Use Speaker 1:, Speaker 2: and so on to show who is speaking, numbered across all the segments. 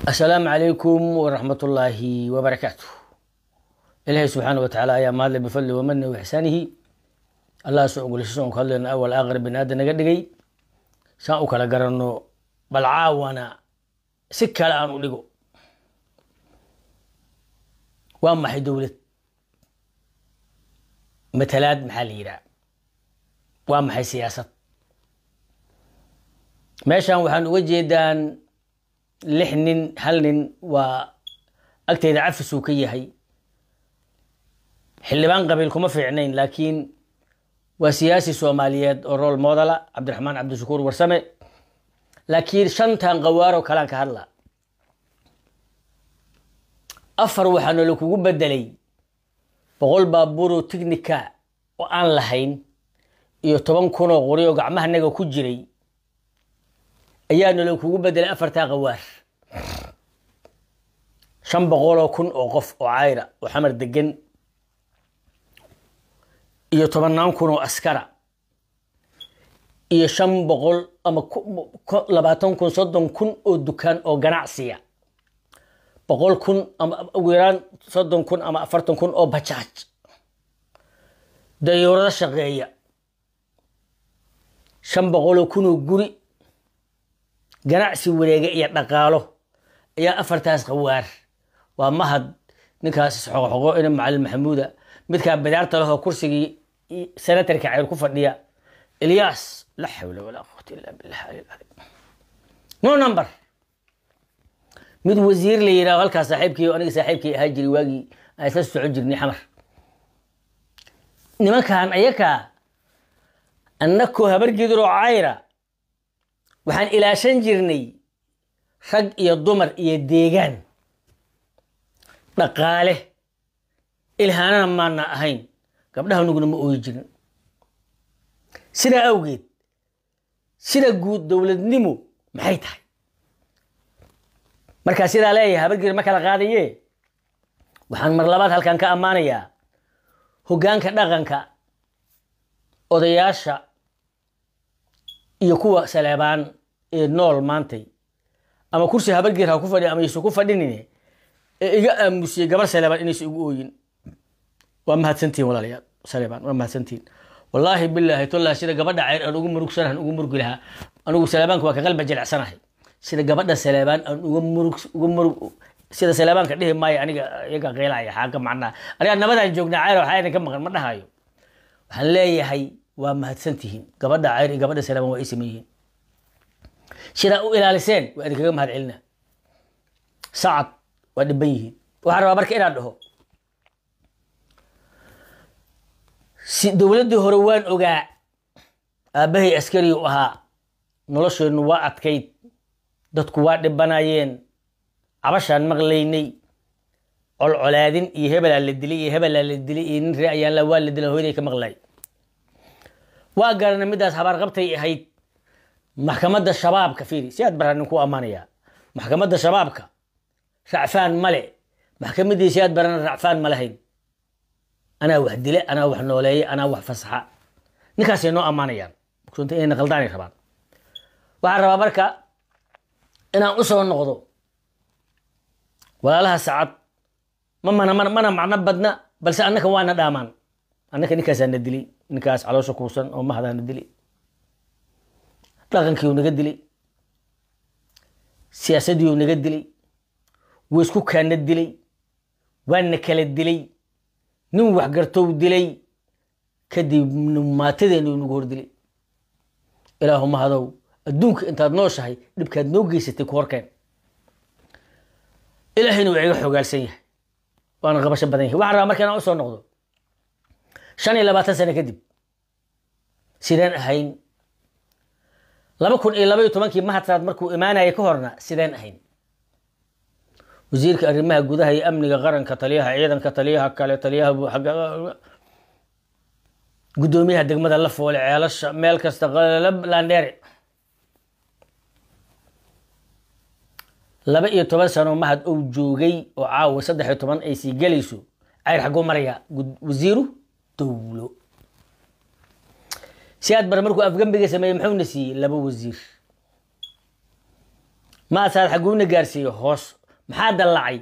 Speaker 1: السلام عليكم ورحمة الله وبركاته. إلهي سبحانه وتعالى يا مال بفضله ومنه وإحسانه. الله سوق لسون خلينا أول آخر بنادى نجدي ساوك على قرنه بالعاونة سكة الآن ولقوا وأما حي دولة مثلات محلية وأما حي سياسة ماشان وحن وجدان لحن هلن وأكتيد عفسو كي هي حلبان قبيلكم في عينين لكن وسياسي سوماليات رول مودلا عبد الرحمن عبد الشكور ورسمي لكن شنتان قوارو كلام كهلا أفر وحنا لكو بدلي بقول بابورو تكنيكا وأن لحين يطبن كونو غوريو قعمها نجو كجري ayaana loo kugu bedelay afarta qawaar 500,000 oo qof oo cayra oo xamar degan iyo 10,000 oo askara iyo 500 ama 20,000 30,000 oo dukaan oo ganacsiya 100,000 ama ugu yaraan 30,000 ama 40,000 oo bajaaj dayuurada shaqeeya 500,000 oo guri ganacsi wareega iyo dhaqaalo ayaa afartaas qawaar waa mahad ninkaas xoqoqo in macallin maxamuuda midka badaarta leh kursigii senatarka cayr ku fadhiya Ilyas la hawla wala quwwata illa billah no number mid wasiir la yiraahdo halka saaxiibkii aniga saaxiibkii ahaa jiri waagi ay soo socon jirnay xamar nimankan ayaka annako habar gidro cayra waxaan ilaashan jirnay rag iyo dumar iyo deegaan dhaqaale ilhaanana maana ahayn gabdhaha nuguna ma ooyi jirin sida awgeed sida guud dawladnimo maxay tahay marka sida leeyahay habadgir ma kala qaadaye waxaan mar labaad halkan ka amaanayaa hoggaanka dhaqanka odayaasha iyo kuwa Saleebaan ee nool maantay ama kursi habargeer ha ku fadhi ama isu ku fadhinine ee iga aamusiyay gabar Saleebaan inay isu ooyin waa mahadsantiin walaalayaal Saleebaan waa mahadsantiin wallahi billahi tolla sida gabadha cayr aan ugu murugsan ugu murug laha anigu Saleebaanka waa ka qalba jilicsanahay sida gabadha Saleebaan aan ugu murug sida Saleebaanka dhihi maayo aniga iyaga qeylaya xaqa macna aniga nabadaan joognaa cayr waxa ay ka maqan ma dhahayo waxaan leeyahay waa mahadsantihiin gabadha cayr iyo gabadha Saleebaan waa ismeeyeen sida u ilaaliseen waa idinkaga mahad celina saacad waa dhiban yihiin waxaan rabaa marka inaan dhaho si dawladda hore waan ogaa aabahay askari u ahaa nolosheenu waa adkayd dadku waa dhibanayeen cabashaan maqlaynay colcolaadin iyo hebel la dilay iyo hebel la dilay iyo nin raayaan la waa la dilay hooyaday ka maqlay waa garanay midaas habar qabtay ahayd maxkamadda shabaabka fiiri si aad baran ku amaanaya maxkamadda shabaabka racfaan male maxkamadii si aad baran racfaan malahayn ana wax dile ana wax nooleeyay ana wax fasaxa ninkaas inoo amaanayaan kunta in qaldaan rabaan waxa rabaa marka inaan u soo noqdo walaalaha saacad mana macna badna balse annaka waana dhaamaan annaka ninkaas aan dili ninkaas caloosha kuusan oo mahadana dili dhaqankii uu naga dilay siyaasadii uu naga dilay weesku kaana dilay waana kala dilay nin wax gartow dilay kadib maatadeenu nagu hor dilay ilaahuma hadow adduunka intaad nooshahay dhibkaad noo geysatay ku horkeen ilaahayna waa iga xogaalsan yahay waana qabasho badan yahay waxaan rabaa marka inaan u soo noqdo 25 sano kadib sideen ahayn 2012 mahadsaad markuu imaanayay ka horna sideen ahayn wasiirka arrimaha gudaha iyo amniga qaranka taliyaha ciidanka taliyaha kale taliyaha gudoomiyaha degmada la foole ceelasha meel kasta qalab laandheer 12 sano mahad uu joogay oo caawa 13 ay sii galayso cayr xago maraya wasiiru dawlo سياد بر مركو أفغان بيجي سمي محون نسي لبو وزير ما صار حقونا جارسي هوس محاد اللعي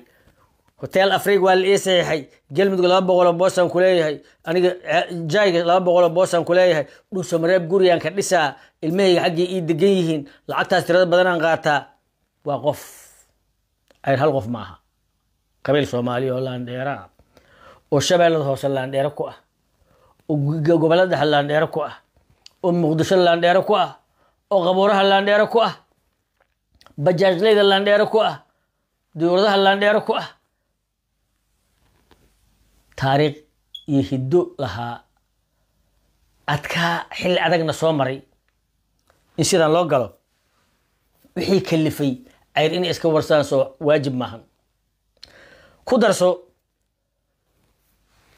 Speaker 1: هوتيل أفريق والإيسي هاي جلمد لابا ولا بوسان كليه هاي أنا جاي لابا ولا بوسان كليه هاي روس مريب جوريان كنسا المهي حقي إيد جيهين لعتها استراد بدنا نقاطع وقف أي هالقف معها قبيل سومالي ولا نديرا والشباب اللي هوصل لانديرا كوه وقبلده هاللانديرا كوه ومقدش اللانديرا كوه وغبورها اللانديرا كوه بجاج ليد اللانديرا كوه ديوردها اللانديرا كوه تاريخ يهدو لها أتكا حل أدقنا سومري إن سيدان لو قالوا وحي كلفي عير إني إسكا ورسان سو واجب ماهن كودرسو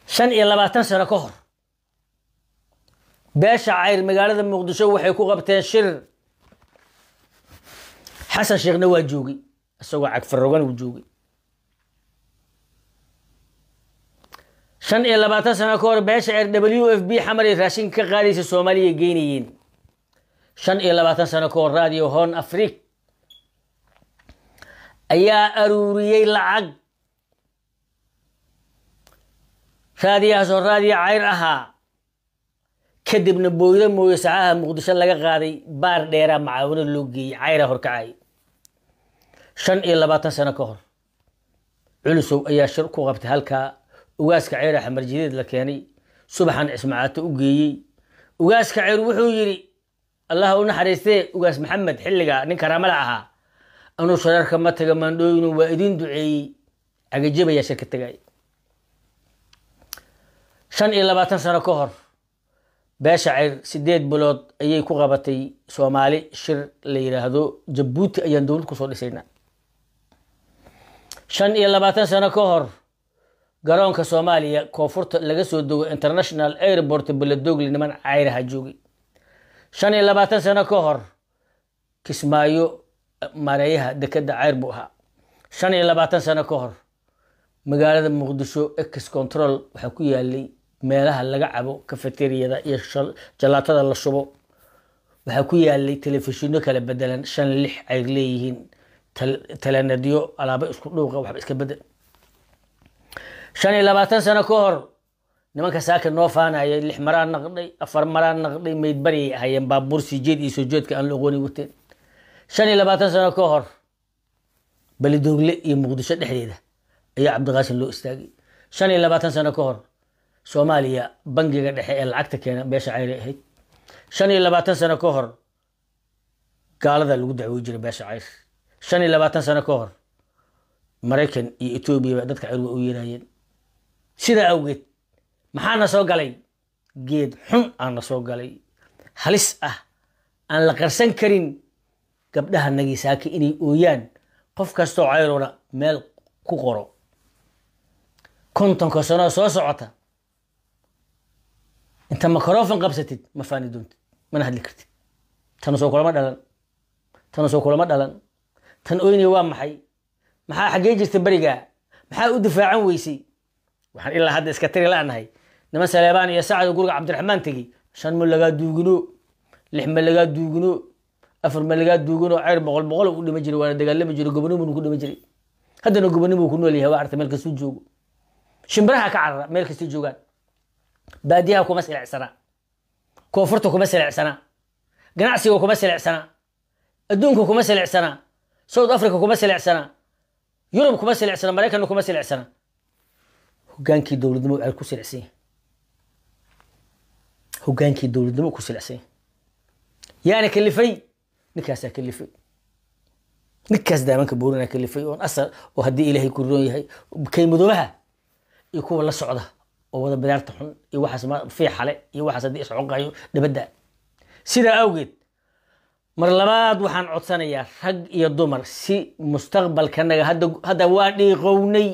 Speaker 1: 25 سنة كهر باشا عير مقالة مقدشو وحي كو قبتين شر حسن شيخ نوا جوغي السوق عك فروغان وجوغي 25 سنة كهر باشا عير WFP حمري راشين كغاليس الصومالية جينيين 25 سنة كهر راديو هون أفريق أيا أروريي لعق راديو سو راديو عير أها كدب نبويدا موي ساعه مقدشو laga qaaday baar dheera macaawino loo geeyay cayra horkacay 25 sano ka hor culusow ayaa shir ku qabtay halka ugaaska cayra xamar jideed la keenay subaxan ismaacato u geeyay ugaaska cayr wuxuu yiri allah u naxariistay ugaas maxamed xilliga nin karaamada ahaa anu shararka ma taga maandooyinu waa idin duceeyay agajibaya shirka tagay 25 sano ka hor باشا عير سيديد بلود أيي كو غابتي سومالي شر ليراهدو جبوتي أيان دولد كو صولي سينا 25 سنة كهر قرونك سوماليا كوفورت لغسو دو انترناشنال ايربورت بلدوغ لنمان عيرها جوغي 25 سنة كهر كسمايو ماريها دكدا عير بوها 25 سنة كهر مقالة مقدشو اكس كنترول وحكو يالي meelaha laga cabo cafeteria iyo jalaatada la shubo waxa ku yaalay telefishinno kala bedelan 5-6 ay leeyihiin talanadiyo alaaba isku dhuuqa waxba iska bedel 25 sano ka hor nimanka saaka noo faanayay 6 maraan naqday 4 maraan naqday meyd bari hayeen baabuur sijeed iyo sujeedka aan loogooni wateen 25 sano ka hor balidogle iyo muqdisho dhexdeeda ayaa cabdiqaasim loo istaagay 25 sano ka hor Soomaaliya bangiga dhexe ee lacagta keena beesha cayri ahayd 25 sano ka hor gaalada lagu dacwo jiray beesha cayr 25 sano ka hor Mareykan iyo Itoobiya dadka cayr u yeerayeen sida awgeed maxaana soo galay geed xun aan soo galay halis ah aan la qarsan karin gabdhaha nagisaaka inay ooyaan qof kasto cayrona meel ku qoro kontonka sano soo socota انت ميكروفون قبستid ما فاني دونت ما هدلي كرتid tan soo kulama dhalan tan ooyni waa maxaa xagee jirtay bariga maxaa u difaacan weysay waxaan ilaa hadda iska tiri laanahay nima Saleebaan iyo Saacad guriga Cabdiraxmaan tagi 5 ma laga duugino 6 ma laga duugino 4 ma laga duugino cayr boqol u dhima jiray waa dagaalami jiray gobonimo ku dhima jiray haddana gobonimo ku nool yahay waa arta meel ka soo joogo shimbiraha ka carra meel ka soo joogaan baadiyaha kuma silaacsana koonfurta kuma silaacsana ganacsiga kuma silaacsana adduunka kuma silaacsana South Africa kuma silaacsana Yurub kuma silaacsana Mareykan kuma silaacsana hogaankii dawladnimo ay ku silaacsan hogaankii dawladnimo ku silaacsan yaani kalifay ninkaas kalifay ninkaas daamanka boorina kalifay oo asal oo hadii Ilaahay ku roon yahay kaymadobaha iyo kuwa la socda oo wada bidaarta xun iyo waxaas ma fi xale iyo waxaas hadii isxoqayo dibadda sida awgeed mar labaad waxaan codsanayaa rag iyo dumar si mustaqbalkanaga hadda waa dhiiqownay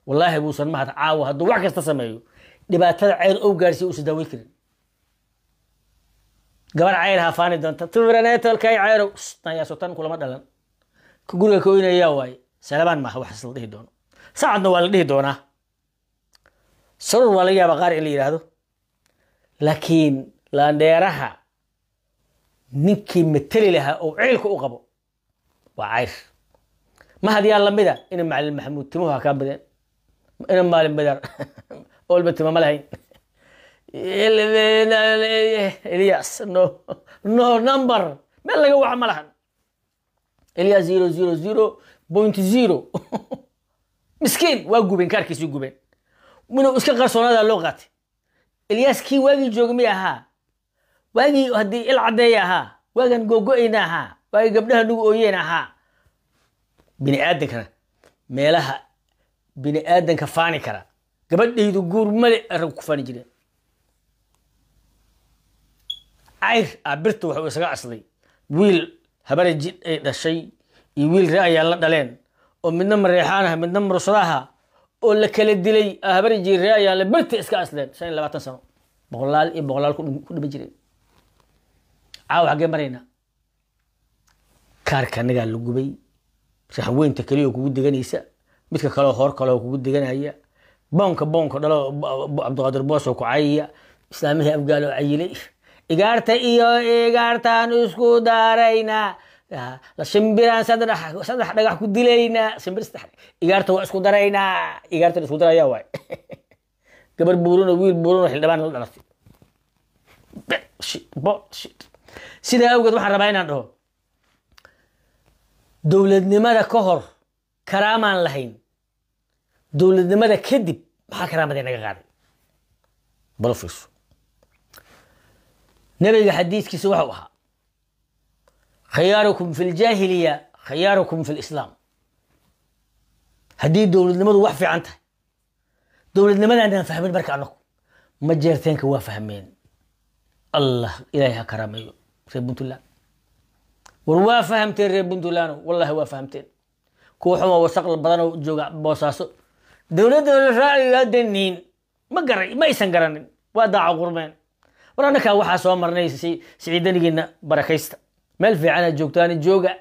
Speaker 1: wallahi buusan ma caawa haduu wax kasta sameeyo dhibaatada cayr oo gaarsiyo u daaway karin gabar cayr hafaani doonta tuuraneetal kay cayro ya sultan kulama dhalan ku guriga ka weynaya way Saleebaan ma wax isla dhihi doono saacadna waa la dhihi doonaa سرور ولا يا بقارئ اللي هذا لكن لا نديرها نكي متلي لها أو عيلك أقبو وعير ما هذه يلا مدى إن معلم محمود تموها كابدين إن مالين بدر أول بتما ملهين إلياس نو نمبر ما اللي جوا عملها إلياس 0.0 مسكين واجوبين كاركيس يجوبين منو إسكان قرصنا هذا اللغات إلياس كي واجي جوجميها واجي هدي العديها واجي نجوجينها واجي قبلها نجوجينها بني آدم كنا ميلها بني آدم كفاني كنا قبل يدو جور ملء الرب كفاني جدا عير عبرته وسقى أصلي ويل هبرج الشيء يويل رأي الله دلين ومن نمر ريحانها من نمر صراها ولا كل الدلي هبرج رأي الله برت إسقى أصلين سنة لا تنسوا بغلال كل بجري عاو حق مرينا كارك نقال لجوبي سحوين تكليه وكود دجانيسا مثل كلاه هور كلاه وكود دجانية بانك دلو عبد القادر بوس وكعية إسلامي أبقالو عيلي إجارة إجارة نسكو دارينا لا شمبيران صدح دقح كدلينا شمبير استح إجارة واسكو دارينا إجارة نسكو داريا واي قبل بورون ويل بورون حلبان الدراسي شيت سيدا أوجد واحد ربعين عنده دولة نمرة كهر كرامان لهين دولة نمرة كذب ما كرامة دينا قاعد بلفيس نبي حديث كي سوحوها خياركم في الجاهلية خياركم في الإسلام هدي دولة نمرة وحفي عنها دولة نمرة عندنا فهمين بركة عنكم ما جيرتين كوا فهمين الله إلهها كرامة سيبنت الله وروا فهمتين ريبنت الله والله هو فهمتين كوحوا وسقل البدن وجوع بوساسو دولة رأي دنين ما يسنقرن وداع غرمان ورانا كا waxaa soo marnay siciidanigina barakaysta meel fiican aad joogtaan jooga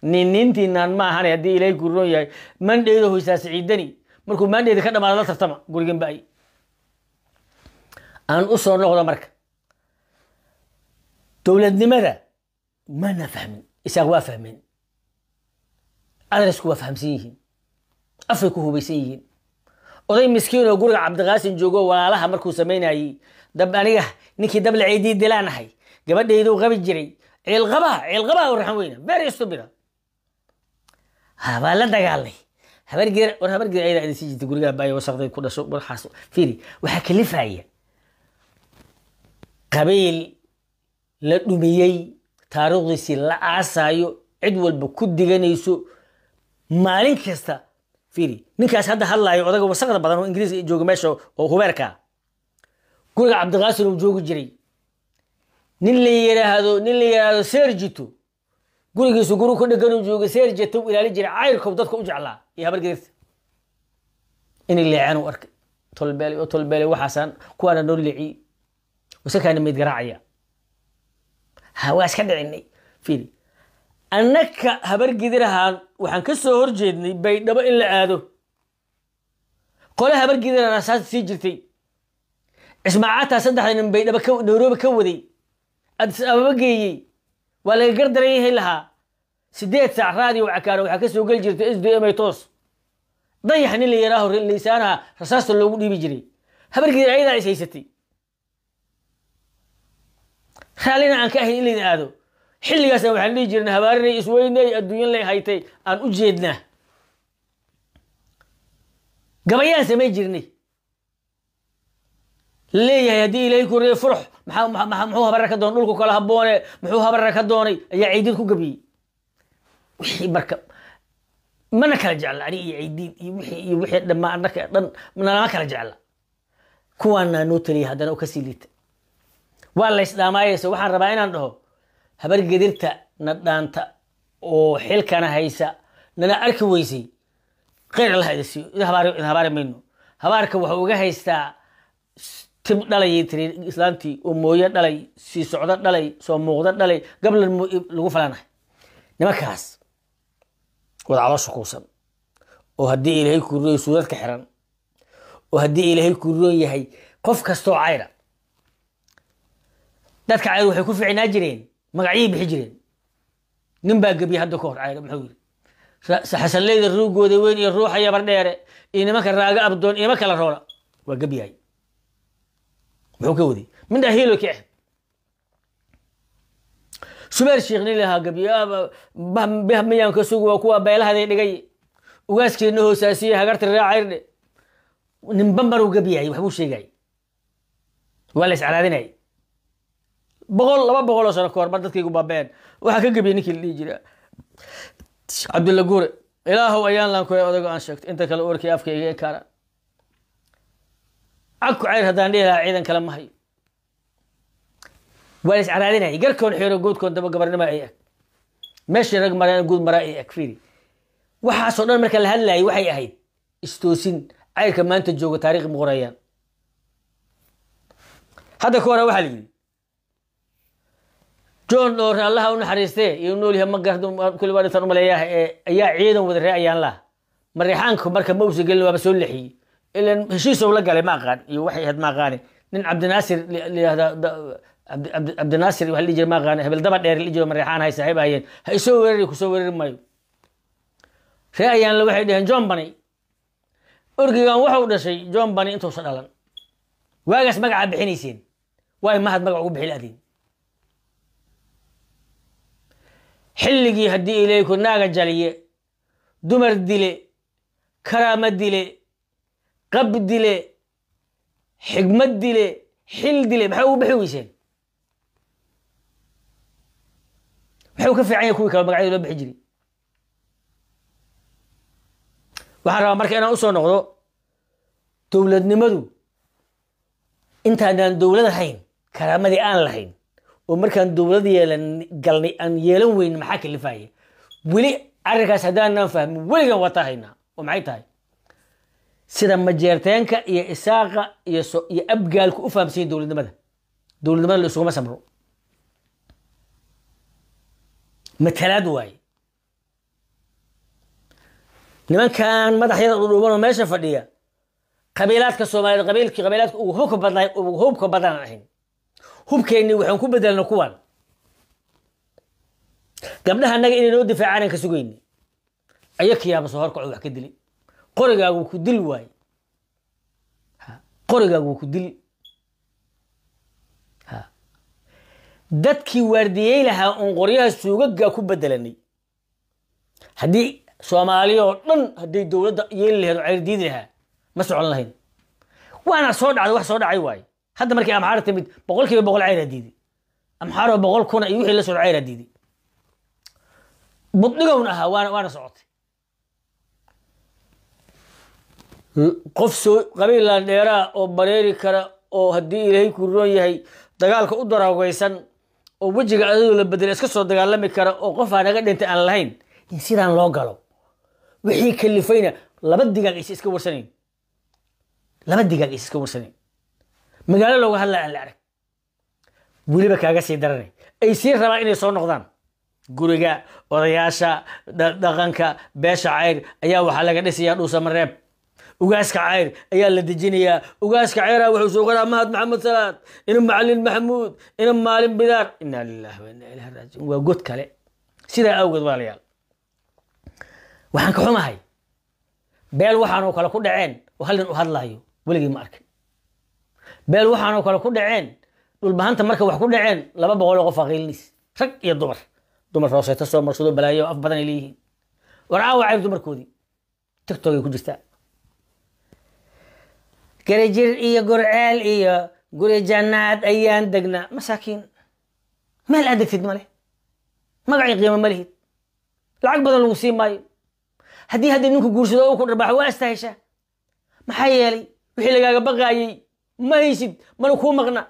Speaker 1: nintiinaan ma ahan hadii ilaahay ku roon yahay mandheedo hoysa siciidani markuu mandheedo ka dhamaado la tartama gurigan baay aan u soo noqdo marka dawladnimada ma na fahmin isaga waa fahmin adresku waa fahamsiin afay ku hubaysan yihiin oday miskiin oo guriga Cabdiqaasin joogo walaalaha markuu sameynayay dab aniga ninkii dab la ciidii dilaanahay gabadheedu qabi jiray ciilqaba warxan weyna very stupid ha la dagaalay habargeer ayda idin sii jirtay guriga baay wasaqday ku dhasho warxaas fiiri waxa kalifaya qabiil la dhumiyay taariikhdiisi la aasayo cid walba ku diganayso maalin kasta fiiri ninkaas hadda hadlaayo odaga wasaqda badan oo Ingiriis jooga meesha oo hubeerka guriga Cabdiqaasin uu joogi jiray nin la yiraahdo Sergito gurigiisu guru ku dhagan uu jooga Sergito ilaali jiray cayrkow dadka u jeclaa iyo habargeerta in leecan u arkay tolbeeli waxaasan kuwana noo leeci wasakaana mid garaacaya hawaas ka dhicinay fiiri annaka habargeedirahan waxaan ka soo horjeednay baydhabo in la aado qole habargeedirahan asaas sii jirtay ismaacaata saddexdan baydhabo ka Nairobi ka waday Addis Ababa geeyay waa laga gardareeyay lahaa 8 saac raadiyo cakaaro waxa ka soo gal jirtay SDM ay toos dayaxni la yaraaho liisaanaha rasaasta loogu dhiibi jiray habargeedira ayada ay haysatay xalina aan ka ahayn in la aado xilligaas waxaan dhigi jirnay habaarinay isweynay adduunyo lay haytay aan u jeednaa gabayaan samay jirnay leeyahay hadii ilaahay ku reey furux maxuu habar ka doon dhulku kala haboone muxuu habar ka doonay ayaa ciidid ku gabiyay wixii marka mana kala jecel ani iyo ciidid iyo wixii dhamaanaka dhan mana kala jecel kuwana noo taliya hadana u ka siilita waa la islaamaayay waxaan rabaa inaan dhaho habargedirta nadaanta oo xilkana haysa nana arki weysay qeyr Allah idasi habaar mayno habaarka wuxuu uga haystaa tib dhalay tiri islaantii oo mooye dhalay si socdo dhalay soo muuqda dhalay gabal lagu falanahay nimankaas wada caloosha kuusan oo hadii ilaahay ku rooy suudadka xiran oo hadii ilaahay ku rooy yahay qof kasto cayra dadka cayr waxay ku fiicnaa jireen magacii bixi jireen نبا قبي هذا كور عير محور حسن ليد الروق وين يروح يا بردير إنما كان راجع أبدون إنما كان الرورة وقبي هاي محوكودي من ده هيلو كيح سمير الشيخ نيلها قبي بهم ميان كسوق وكوا بيلها ذي دقي وقاسك إنه ساسية هقرت الراعي نمبمر وقبي هاي وحبوش شيء جاي ولا على ذناي بقول لما بقول أصلا كور بدك يجوا بابين وحكي قبي نيك اللي يجري عبد الله قوري إله أيان لان كوي أدق عن شكت أنت كلا أورك يافك إيه كارا أكو عير هدان ليها عيدا كلام ما هي وليس على ذناي يقركون حيرو جود كنت بقبرنا ما إياك ماشي رقم مرة جود مرة إياك فيري وحصلنا مركل هلا وحي أهيد استوسين عير كمان أنت جوجو تاريخ مغريان هذا كورة وحلي جون دور الله ونحرسته يقولوا لي هم قردوا كل واحد تنمل يا عيدهم وذري أيان الله مريحانكم مركب موسى قال له بسول لحي إلا هشيس ولا قال ما قال يوحي هاد ما غاني نن عبد الناصر لهذا عبد الناصر وهاللي جل ما غاني هبل دبر دير اللي جو مريحان هاي صاحب هاين هيسوي كسوي مايو في أيان لو واحد جون بني أرجع واحد شيء جون بني أنتوا صدقان واجس مقع بحنيسين واي ما هاد مقع بحلادين حلقي هدي إليكم ناقة جالية دمر ديلي كرامة ديلي قب ديلي حكمة ديلي حل ديلي بحويسين بحو كفي عين كوي كلا مقعد لو بحجري وحرا مركي أنا أصلا نقضو دولد نمدو انت أنا دولد الحين كرامة دي آن الحين ومركان دولدي قالني أن يلون وين محاك اللي فاي ولي أركز هدانا نفهم ولي وطاهينا ومعي تاي سيدا مجيرتينك يا إساقة يا أبقالك أفهم سين دولد ماذا دولد ماذا اللي سوما سمرو متلاد واي لمن كان مدح يضربون وماشي فردية قبيلات كالصومالية قبيلات وهوبك بدنا الحين hubkeennii waxaan ku bedelna kuwan gabdhaha anaga inay noo difaacaan ka sugayni ayakiyaaba soo horkaco wax ka dili qorigaagu ku dil waay qorigaagu ku dil dadkii waardiyay lahaa on qoryaha suugaga ku bedelanay haddii Soomaaliya oo dhan haddii dawladda yeeli lahayd ay diidi lahaa ma socon lahayn waana soo dhacay wax soo dhacay waay هذا مركي أمحار تمد بقول كيف بقول عيرة ديدي أمحار بقول كنا يوحي لسه عيرة ديدي بطلقونها وأنا صعدت قفص قبيلة نيرا أو بريري كرا أو هدي إلهي كروي هي دجالك أدرى وقيسن أو وجهك أدو لبدل إسكسر دجال لم يكرا أو قفا أنا قد أنت أنا لهين يصير عن لوجلو وحي كلفينا لبدي جاك إسكور سنين لبدي جاك إسكور سنين مقالة لو هلا عن العرق ولي بك أجلس يدرني أي سير ربع إني صار نقدان قريجا ورياشة دغنكا باش عير أيا وحلا قديس يا روسا مريب وقاسك عير أيا اللي تجيني وقاسك عيرة وحسوقنا مهد محمد صلاة إنهم معلم محمود إنهم معلم بدار إنا لله وإنا إليه راجعون وقلت كله سيدا أوجد واليال وحنك حما هاي بيل وحنو كلا كل عين وهل الله يو ولقي مارك بيل وحنو كلا كل عين والبهانت مركب وح كل عين لما بقول قف غيلنيس رك يا دمر راسه تصور مرصود بلايا أفضل إليه ورعاو عيب دمر كودي تكتوك يكون جستا كريجير إيا قرعال إيا قري جنات أيان دقنا مساكين ما الأدك في دماله ما قاعد قيمة ملهي العقب بدل الوسيم ماي هدي نوكو قرصدو وكون رباح واستهشا ما حيالي وحي لقاق بقاي ما يسد ما نكون مغنى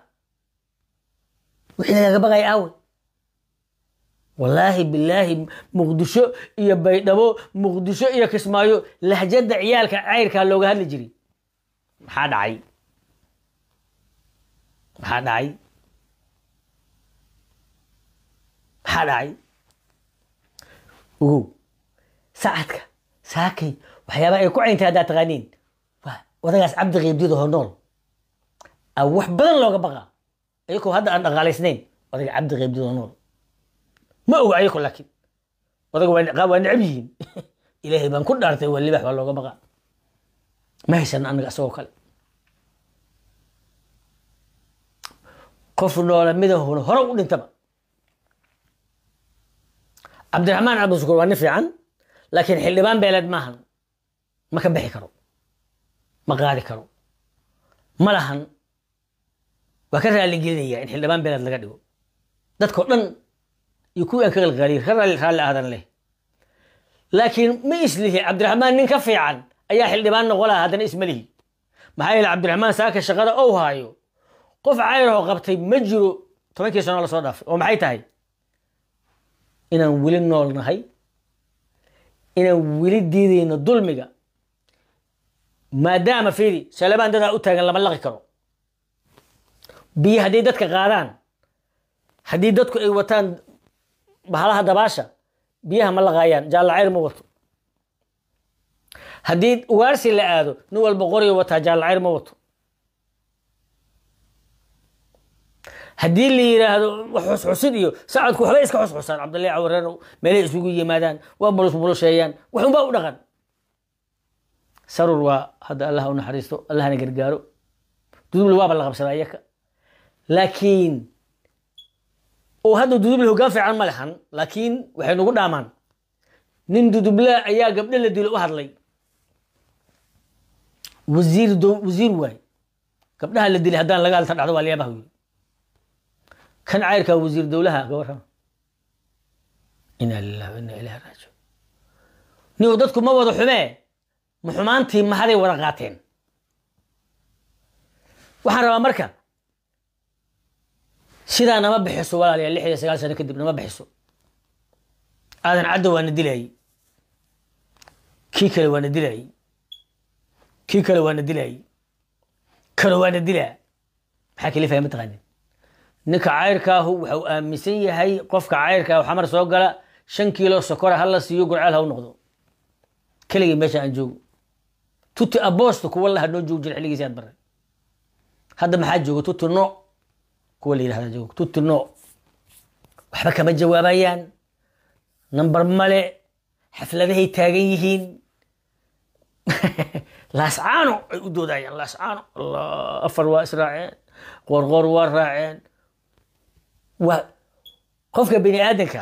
Speaker 1: وحي لقاق بقاي أول والله بالله مقدشو يا بيدبو مقدشو يا كسمايو لهجد عيالك عيرك لوغا هادلي جري maxaa dhacay ugu saacadka saakay waxyaaba ay ku cayntay hada taqaaniin wadagaas cabdi qeybdido honool wax badan looga baqa ayako hadda aan dhaqaaleysnayn wadaga cabdi qeybdido honool ما هو أيكم لكن odaga waa necab yihiin ilaahay baan ku dhaartay waa libax waa looga baqa ma haysan anaga asagoo kale qof noola midahuna hore u dhintaba cabdiraxmaan cabdishakuur waa nin fiican laakiin xildhibaan beeleed maahan ma ka bixi karo ma qaadi karo ma lahan waa ka raali gelinaya in xildhibaan beeleed laga dhigo dadkoo dhan iyo kuwii aan ka qalqaaliyo ka raalli aadan leh laakiin ma islihi cabdiraxmaan nin ka fiican ayaa xildhibaan noqon lahaa haddana isma lihi maxaa yeele cabdiraxmaan saaka shaqada ou haayo qof cayrahoo qabtay ma jiro 10 sano lasoo dhaafay oo maxay tahay inaan weli nool nahay inaan weli diidayno dulmiga maadaama fiiri salabaan dadaa u taagan lama laqi karo biyo haddii dadka qaadaan haddii dadku ay wataan bahalaha dabaasha biyaha ma laqaayaan jaalla cayr ma wato haddii ugaarsi la aado nin walba qoriyo wataa jaalla cayr ma wato haddii la yiraahdo xusxusid iyo sacadku waxba iska xusxusaan cabdullaahi cawareeno meelay isugu yimaadaan waa bulusheeyaan waxunbaa u dhaqan sarur waa hadda allah u naxariisto allahna gargaaro dudubli waaba la qabsadaa iyaka laakiin oo hadda dudubli hoggaan fiican ma lahan laakiin waxay nagu dhaamaan nin duduble ayaa gabdho la dilo u hadlay wasiir waay gabdhaha la dilay haddaan laga haltan dhacdo waa liyaabaha wiil كان عايرك وزير دولها قبرها إنا لله وإنا إليه راجعون نودتكم ما وضع حماه محمانتي ما هذه ورقاتين وحنا أمريكا سيدا أنا ما بحسوا ولا اللي حيا سجال سنة كدبنا ما بحسوا هذا عدوا وأنا دلعي كيكل وأنا دلعي كيكل وأنا دلعي كل وأنا دلع حكي لي فهم تغني ninka cayrkaahu wuxuu aaminsan yahay qofka cayrkaa xamar soo gala 5 kiilo sokor hal la siiyo gurceel ha u noqdo kaliya meesha aan joogo tuti aboosto kuwa la hadoo joog jir xiligiisa aad baray hadda maxaa joogo tuti no kuwa la yiraahdo joogo tuti no waxba kama jawaabayaan number male xafladahay taagan yihiin laascaano ay u doodayaan laascaano allah afar waa israaceen qorqor waa raaceen qofka bini aadanka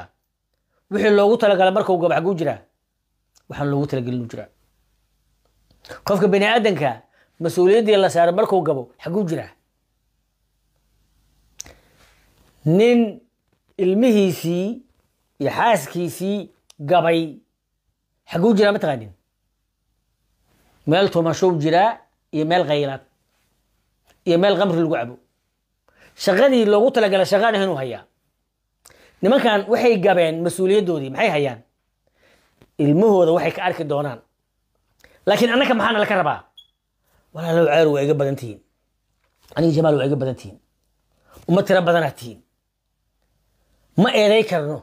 Speaker 1: wixii loogu talagalay marka uu gabax ku jira waxaan loogu talagalin u jira qofka bini aadanka mas'uuliyadda la saaray marka uu gabo xagu jira nin ilmihiisii iyo xaaskiisii gabay xagu jira ma taqaanin meel tumasho jira iyo meel qaylaad iyo meel qamri lagu cabo shaqadii loogu talagalay shaqada inuu hayaa nimankan waxay gabeen mas'uuliyadoodii maxay hayaan ilmahooda waxay ka arki doonaan laakiin annaka maxaan la ka rabaa walaalow ceer waa iga badantiin aniga jamaal waa iga badantiin uma tira badanaatiin ma eeday karno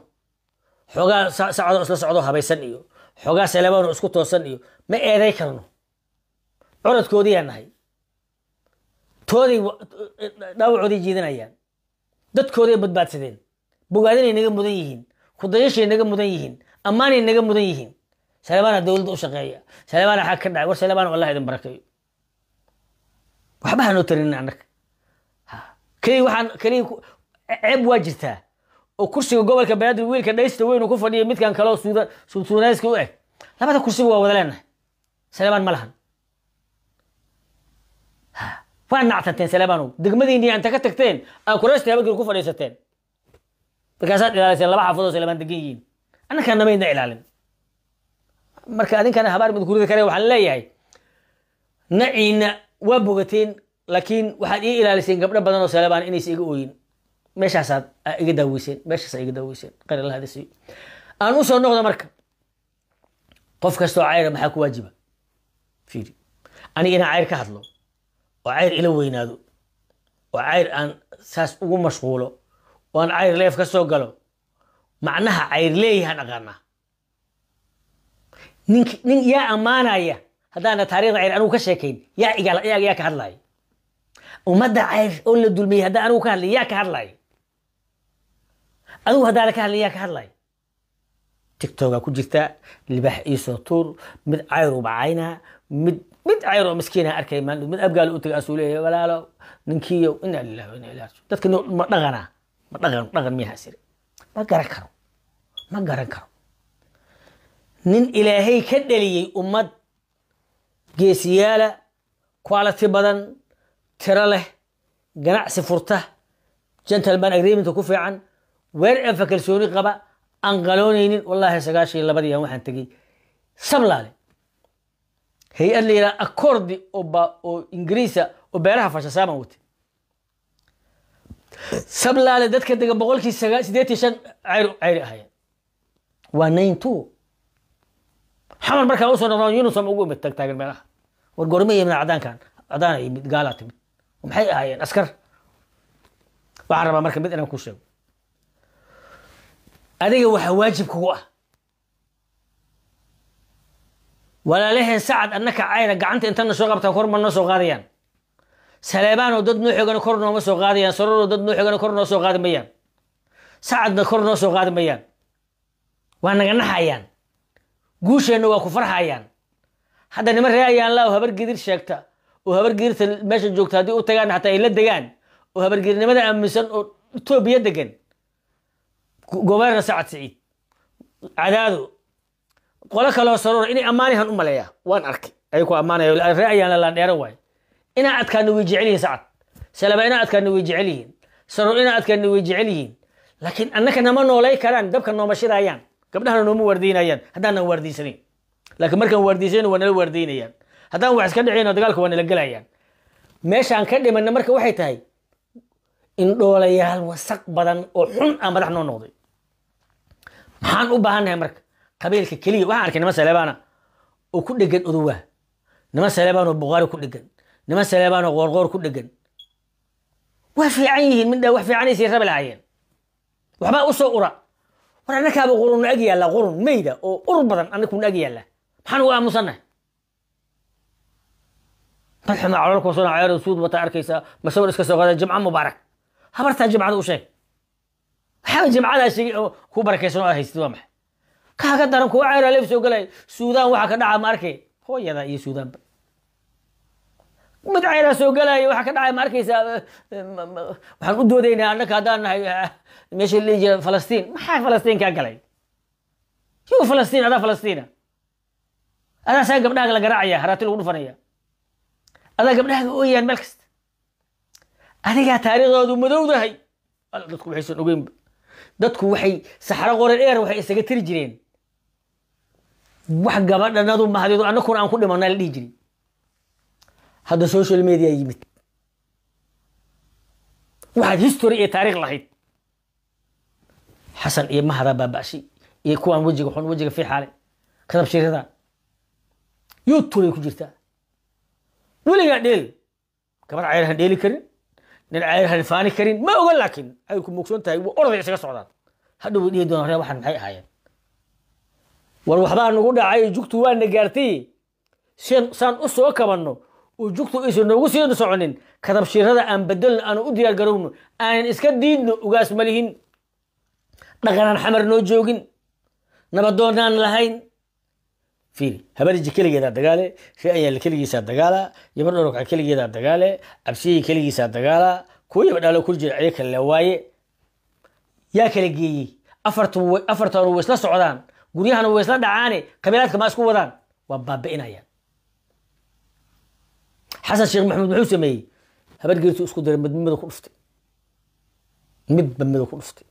Speaker 1: xogaa saacado isla socdo habaysan iyo xogaa salabaan isku toosan iyo ma eeday karno curadkoodii aan nahay toodii dhaawacoodii jiidanayaan dadkoodii badbaadsadeen bogaadinay naga mudan yihiin kudayashay naga mudan yihiin ammaanay naga mudan yihiin salaamaana dowladda u shaqeeya salaamaana xaq ka dhacay war salaamaana wallahi idin barakeeyo waxba hanoo tarin annaga kaliya ceeb waa jirtaa oo kursiga gobolka banaadir wiilka dhaysta weyn ku fadhiya midkan kaloo suudsuunayska u eg labada kursiba waa wada leenahay salaamaan ma lahan waan nactanteen salaamaanow degmadiinii anta ka tagteen aa kuraasta habagir ku fadhiisateen markaasaad ilaaliseen laba xaafadoo salaamaan degan yihiin annaka namayna ilaalin marka adinkana habaar mid kurida kale waxaan leeyahay naciina waa bogateen laakiin waxaad ii ilaaliseen gabdho badan oo salaamaan inaysa iga ooyin meeshaasaad iga daaweyseen meeshaasaa iga daaweyseen qeyr allah hada siiyo aan u soo noqdo marka qof kastoo cayra maxaa ku waajiba fiiri aniga inaan cayr ka hadlo oo cayr ila weynaado oo cayr aan saas ugu mashquulo oo aan cayr leef ka soo galo macnaha cayr leeyahan aqaanaa nin yaa ammaanaya haddaana taariikhda cayr anigu ka sheekayn yaa ka hadlaya ummadda cayr oo la dulmiyey haddaan anigu ka hadlay yaa ka hadlaya adigu haddaana ka hadlay yaa ka hadlaya تيك توك ku jirta libax iisoo tuur mid cayr u bacayna mid cayr oo miskiina arkay mid abgaal u tagay asuuleeyay walaalo ninkiyo inna lillahi wa inna ilayhi raaji'uun dadka ma dhaqan miyaa sir ma garan karo nin ilaahay ka dhaliyay ummad geesiyaala quality badan tira leh ganacsi furta gentleman agreement ku fiican weer aan fakalsooni qaba aan qaloonaynin wallahi sagaashii labadii aan waxaan tagay sablaale hay'ad leeyahay accordi oo ingiriisa oo beeraha fashasaaman wata sablaale dadka daga boqolkii 85 cayr ahaayeen waa 92 xamal markaa u soo noqon Yunus ugu mid taagan meelaha war goormay min cadaan ay mid gaala timid maxay ahaayeen askar waxaan rabaa marka mid inaan ku sheego adiga waxa waajib kugu ah walaalehen sacad annaka cayna gacanta intana soo qabtaan kor ma noo soo qaadayaan saleebaan oo dad noo xigana kor nooma soo qaadayaan sararo dad noo xigana kor noo soo qaadi mayaan sacadna kor noo soo qaadi mayaan waa naga naxayaan guusheena waa ku farxayaan hadda niman reeyaan laa habar gidir sheegta oo habar gidirta meesha joogta hadii u tagaan hatta ay la degaan oo habar gidirnimada aaminsan oo Itoobiya degan gobolka Sacad Saciid cadaado qola kale oo saroro inay amaanihan u maleeyaa waan arkay ay ku amaanayo reeyaan la dheero way ina adkaan way jeceliin Sacad salaba ina adkaan way jeceliin saroro ina adkaan way jeceliin laakiin annaka nama noolay karaan dabka nooma shirayaan gabdhaha nooma wardiinayaan haddaan wardiisanin laakiin markaan wardiisayno waa nala wardiinayaan haddaan wax iska dhicino dagaalka waa nala galayaan meeshaan ka dhimanna marka waxay tahay in dhoolayaal wasaq badan oo xun aan madax noo noqday maxaan u baahanahay marka qabiilka kaliya waxaan arkay nima saleebaana oo ku dhegan odowa nima saleebaan oo Buqaari ku dhegan nima saleebaan oo qoorqoor ku dhegan waa fiican yihiin midda wax fiican ay rabay laayeen waxba u soo ura war annaka ba qurun ag yaala qurun meeyda oo ur badan annaku ag yaala maxaan u aamusanahay maxaa caloolku soo cayr suud wata arkaysa masawir iska soo qaaday jimca mubaarak habarta jimcada u sheeg waxa jimcada sheegay ku barakeysan oo haystay waa maxay kaaga daran ku cayr leef soo galay suudaan waxa ka dhaca ma arkay hooyada iyo suudaan mid cayr soo galay waxa ka dhacay ma arkaysa waxaan u doodaynaa annaka hadaan nahay meesha leeyahay Falastiin maxay Falastiin ka galay yo Falastiin ada Falastiina ada say gabdhaha la garaacaya harati lagu dhufanaya ada gabdhaha ooyaan meel kasta adiga taariikhdoodu madowdahay dadku waxay soo ogeyn dadku waxay saxaro qoran dheer waxay isaga tiri jireen wax gabadhanadu mahadido annakuna aan ku dhimanay la dhigi jiray hadda social media yimid waxaad history iyo taariikh lahayd xasan iyo mahada baabashi iyo kuwan wajiga xun wajiga fi xaale kadab shirada YouTube ku jirta waliga dheel gabar cayr han dheeli karin nin cayr han faani karin ma oga laakiin ay ku mugsan tahay orday isaga socdaan hadhow dhii doona reer waxan maxay ahaayeen war waxba nagu dhacay jugtu waa na gaartay san u soo kabanno oo jugtu isu nagu sii soconin kadab shirada aan bedel aan u diyaar garowno aan iska diidno ugaas malihin dhaqanan xamar noo joogin nabadoonaan lahayn fiiri habarji kaligeeda dagaale reeyaan kaligiisa dagaala yabar dhorka kaligeeda dagaale absiyi kaligiisa dagaala kuwa dhalo ku jira ay kala waaye yaa kala geeyay afartan way isla socdaan guriyahana way isla dhacaane qabiiladka ma isku wadaan waa baabi'inayaan xasan sheekh maxamed wuxuu sameeyay habargeetu isku diray midnimada ku dhuftay midnimada ku dhuftay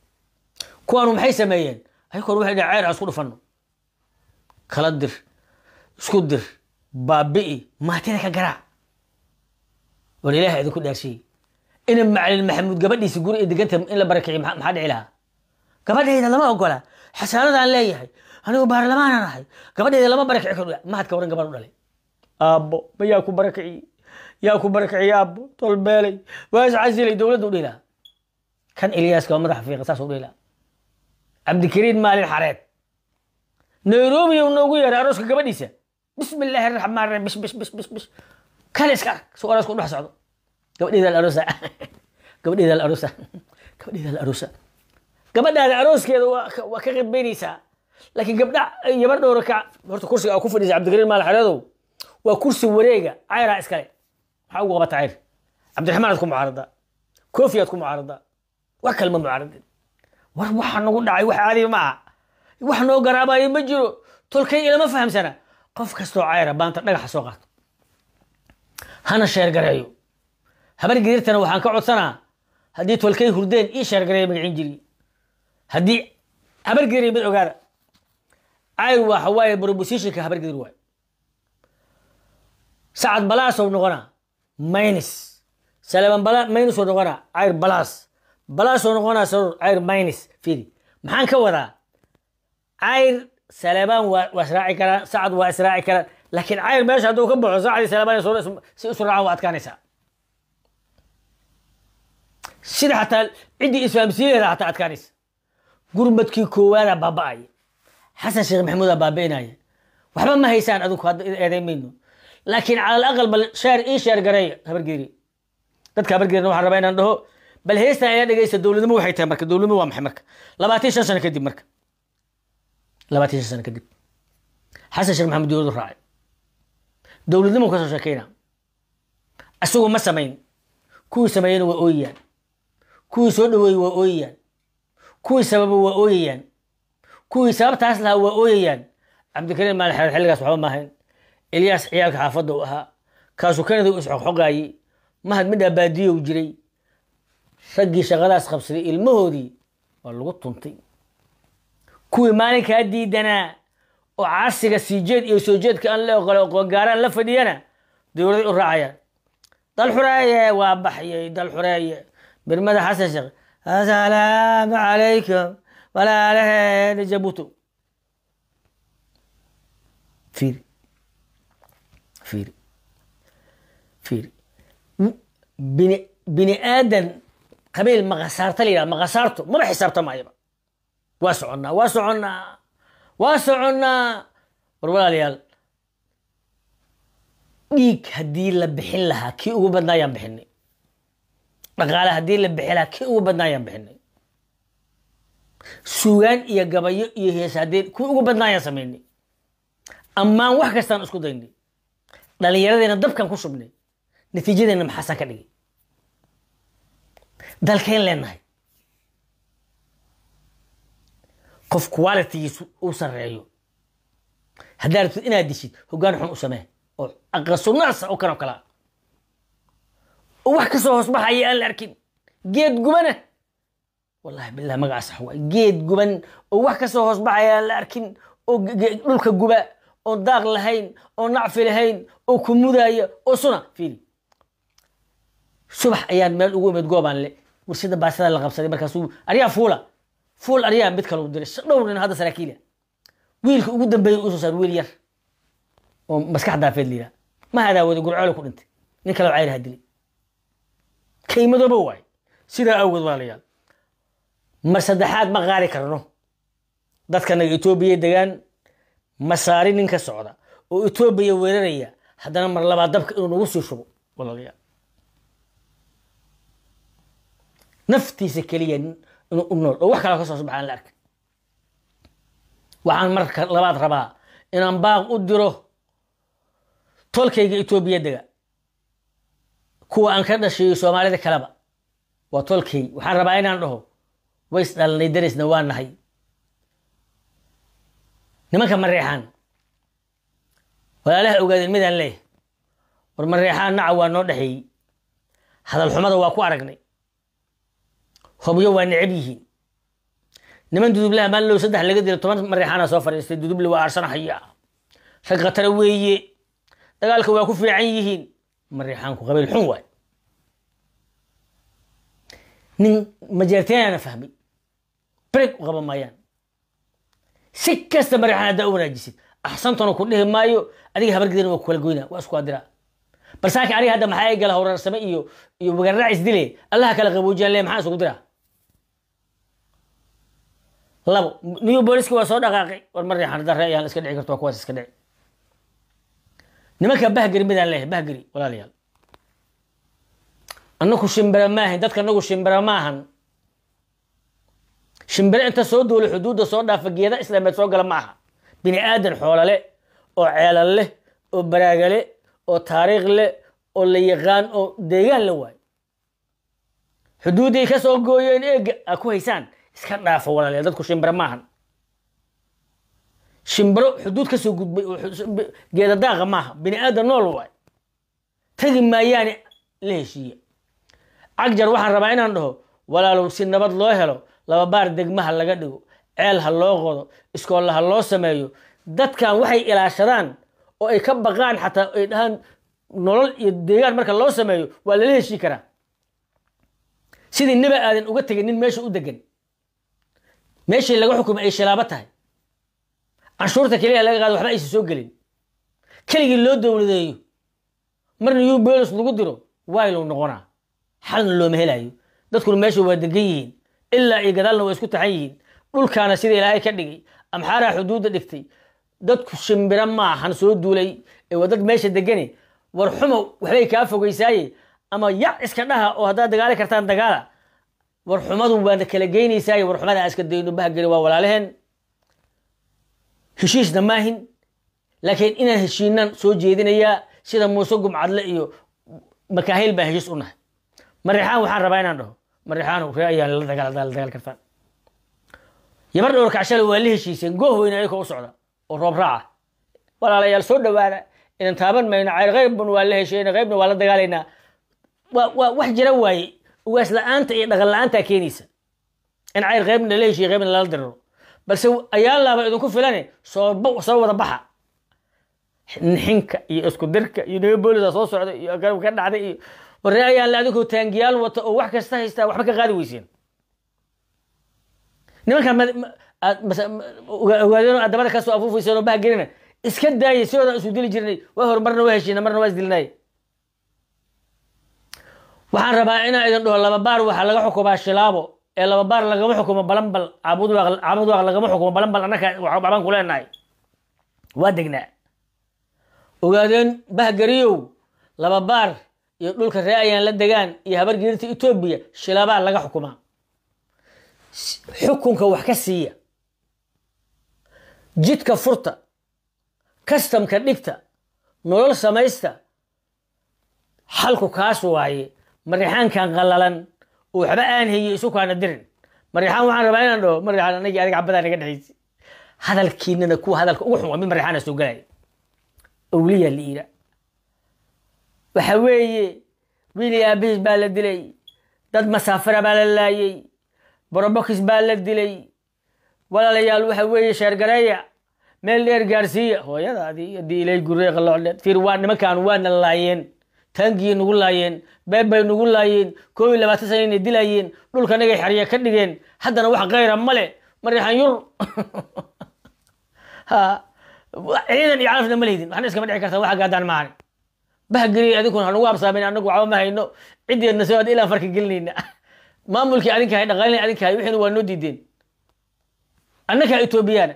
Speaker 1: kuwaanu maxay sameeyeen ay kor waxay dhacayr isku dhufano kala dir isku dir baabi'i maatida ka garaa wal ilaahay idinku dhaashay in macallin maxamuud gabadhiisa guri ee deganta in la barakeeyo maxaa dhici lahaa gabadheeda lama ogola xasaanadaan leeyahay anigu baarlamaan ahay gabadheeda lama barakeeyo mahad ka waran gabadh u dhalay aabbo ma yaa ku barakeeyo aabbo tolbeelay waas casilay dawladdu dhila kan Ilyas ka madax fiiqa saas u dhila Abdikariin maalin xareed Nairobi uu noogu yeeray arooska gabadhiisa bismillaahir rahmaanir rahiim bis kale iska soo aroos ku dhex socdo gabadheeda la aroosa gabadhaada arooskeeda waa ka qibinaysa لكن قبل يبر دور ركع هرت كرسي أو كفر عبد الكريم مال حلادو وكرسي وريقة عير إسكالي حاول غبط عير عبد الرحمن تكون معارضة كوفية تكون معارضة وكلمة معارضة وروح نقول دعي وح هذه معه وح نو قرابة يمجروا تلكي إلى ما فهم سنة قف كستو عيرة بانت نجح سوقات هنا شير قريو هبر قدرتنا وحن كعود سنة هدي تلكي هردين إيش شير قريو من عندي هدي هبر قريو بالعقارة عير وحواي بروبوسيشن كهبر قدر واي سعد بلاس ونغنا ماينس سلمان بلا ماينس ونغنا عير بلاس ونغنا سر عير ماينس فيدي محن كورا عير سلمان واسراعي كلا سعد واسراعي كلا لكن عير ماشي هدو كبو سعد سلمان يسور سرعة واتكانسا سيدا حتى عندي اسلام سيدا حتى اتكانس قربتكي كوانا باباي حسن شيخ محمود بابيناي وحبا ما هيسان ادوك هذا منه لكن على الاقل بل شهر اي شهر قريه هبر قيري dadka habar geerina waxaan rabaa inaan dhaho bal heestan ayaa dhageysta dawladnimo waxay tahay marka dawladnimo waa maxay marka 25 sano kadib marka 25 sano kadib xasan sheekh maxamed dawladu raacay dawladnimo ka soo sheekayna asagoo ma sameyn kuwii sameeyeen waa ooyaan kuwii soo dhaweeyay waa ooyaan kuwii sabab waa ooyaan kuwii sababtaas lahaa waa ooyaan cabdikariim maal xilligaas waxba ma ahayn Ilyas ciyaalka xaafadda u ahaa kaasoo kanada u isxoq xoqaayay mahad midda baadiyo u jiray ragii shaqadaas qabsaday ilmahoodii waa lagu tuntay kuwii maalinka diidanaa oo caasiga sii jeed iyo soo jeedka aan la oqol gaaraan la fadhiyana dawladda u raacayaan dal xuraaye waa baxyay dal xuraaye birmada xasan sheekh assalaamu calaykum walaalaheen jabuuto فير بني آدم قبيل مغسارته لي مغسارته ما بحسابته معي بقى واسعنا والله ليال ديك هدي اللي بحين لها كي هو بدنا ينبحني بقال هدي اللي بحين لها كي هو بدنا ينبحني سوغان يا قبايو يا هيسادين كي هو بدنا يسميني أما واحد كستان اسكو ديني dhalinyaradeena dabkan ku shubnay natiijadeena maxaa san ka dhigay dalkeen leenahay qof quality uu sareeyo haddaad rabtid inaad dishid hoggaan xun u samee oo aqasunaas oo kala oo wax ka soo hoos baxaya aan la arkin geed gubana wallahi billaah magacaas waxa waa geed guban oo wax ka soo hoos baxaya aan la arkin oo dhulka guba oo daaq lahayn oo nacfi lahayn oo kumudaya oo suna fiiri subax ayaan meel ugu imid goobaan le warshada baasada la qabsaday markaas uu ariya fuul ariya mid kale u diray dhowrna hadda saraakiila wiilka ugu dambeeyay uu soo saar wiil yar oo maskax daafeed liira ma hada wada gurcolo ku dhintay nin kale oo cayr hadilay kaymadooba waay sida awgeed walaalayaal mar saddexaad ma qaari karno dadkana Itoobiya degaan مساري نينكا سعودا او إثيوبيا ويرانيا هادانا مر لباد دبك inuu nagu sii shubo walaalayaal naftiisa kaliya inuu u nool oo wax kale ka soo baxaan la arkin waxaan marka labaad rabaa inaan baaq u diro tolkayga Itoobiya daga kuwa aan ka dhashay Soomaalida kalaba waa tolkay waxaan rabaa inaan dhaho ways dhalnay darisna waa nahay nimanka mareexan walaalaha ogaadeen midaan leeyahay war mareexan naca waa noo dhaxeeyay hadal xumada waa ku aragnay hobyo waa necab yihiin niman dudublaa maan loo saddex laga dilo 10 mareexana soo fariistay duduble waa arsan haya rag qatar weeye dagaalka waa ku fiican yihiin mareexan ku qabiil xun waay nin majeerteena fahmay break qaba maayaan سكست مريحنا داونا جسد أحسنتنا كله مايو أديك هبرقدين وكل جوينا وأسكو أدرا برساك عليه هذا محايا قال هورا السماء يبقى دلي الله كلا غبوجان ليه محاسو قدرا لابو نيو بوليسك وصود أغاقي والمريحنا در رأيان اسكدعي كرتوا كواس اسكدعي نمك بهقري بدان ليه بهقري ولا ليال أنكو شمبرا ماهن دادك أنكو شمبرا ماهن shimbire inta soo duulay xuduudda soo dhaafa geeda islaameed soo gala ma aha bini aadan xoolale oo ceelal leh oo baraagale oo taariikh leh oo la yaqaan oo deegaan la waay xuduuday ka soo gooyeen eega a ku haysaan iska dhaafo walaalayaal dadku shimbire maahan shimbiro xuduud ka soo gudbay geeda daaqa maaha bini aadan nool waay tagi maayaani la heshiiye cagjar waxaan rabaa inaan dhaho walaalow si nabad loo helo laba baar degmaha laga dhigo ceel ha loo qodo iskoolla ha loo sameeyo dadkan waxay ilaashadaan oo ay ka baqaan xataa ay dhahaan nolol iyo deegaan marka loo sameeyo waa lala heshii karaa sidii naba aadan uga tegin nin meesha u degan meeshii laga xukumay ay shilaabo tahay canshuurta keliya laga qaado waxba aysan soo gelin keligii loo dowladeeyo marna yuu beelos lagu diro waylow noqonaa xalna looma helayo dadkuna meesha waa degan yihiin ilaa iyo gadaalna waa isku taxan yihiin dhulkaana sida ilaahay ka dhigay amxaaraa xuduudda dhigtay dadku shimbira maahan soo duulay ee waa dad meesha degane war xumo waxbay kaa fogaysaaye ama yac iska dhaha oo haddaad dagaali kartaan dagaala war xumadu waad kala geynaysaaye war xumada iska dayno bahageli waa walaalaheen heshiisna maahin laakiin inaan heshiinan soo jeedinayaa sida muuse gumcadle iyo makaahil baa heshiis u nahay marixaan waxaan rabaa inaan dhaho marixaanu ree ayaa la dagaal kartaan yabar dhowr kacshale waa la heshiiseen gooh weyne ayakoo u socda oo roob raaca walaalayaal soo dhawaada inaan taaban mayno cayr qaybban waa la hesheyna qaybna waa la dagaalaynaa waa wax jira waaye ugaas la-aanta iyo dhaqan la-aantaa keenaysa in cayr qaybna la heshiye qaybna lala diriro balse ayaa laaba idinku filane soo wada baxa xinka iyo isku dirka iyo niman boolisa soo socda iyo garab ka dhacday iyo waree ayaan la adinkoo taangiyaal wata oo wax kasta haystaa waxba ka qaadi weyseen nimankan ogaadeen adabada kasoo afuufayseen oo bahgelina iska daayay sidoodan isu dili jirnay waa hor marna waa heshiina marna waa isdilnay waxaan rabaa inaan idin dhaho laba baar waxaa laga xukumaa shilaabo ee laba baar lagama xukumo balanbal caabud waaq lagama xukumo balanbal annaka waxbaan ku leenahay waa degnaa ogaadeen bahgariyow laba baar iyo dhulka ree ayaan la degaan iyo habar geerita Ethiopia shilaabaa laga xukumaa xukunka wax ka siiya jidka furta kastamka dhigta nolol samaysta xalku kaas waaye marixaankan qalalan oo waxba aan hayay isu kaana dirin marixaan waxaan rabaa inaan dhaho marixaan aniga adiga cabada naga dhaxaysi hadalkiinana kuwa hadalka ugu xun waa mid marixaan soo galay awliya liira waxa weeye wiilya bis baa la dilay dad masaafara baa la laayay borobokis baa la dilay walaalayaal waxa weeye sheergareeya meel dheer gaarsiiya hooyadaadii haddii ilay gurey qalloocdheed fiir waa nimankaan waana laayeen taangii nugu laayeen beebbay nugu laayeen 22 sano inay dilayeen dhulka nagay xariya ka dhigeen haddana wax qayra male marixan yur ha ciidan iyo calafna ma leydin waxna iskama dhici kartaa waxa gaadaan maahan bahgeli adinkuna nagu habsaamin anagu waxba ma hayno cideedna soo aad ilaa farka gelinayna maamulkii adinka hay dhaqaalin adinka hay wixii waa noo diideen annaka Etoobiyana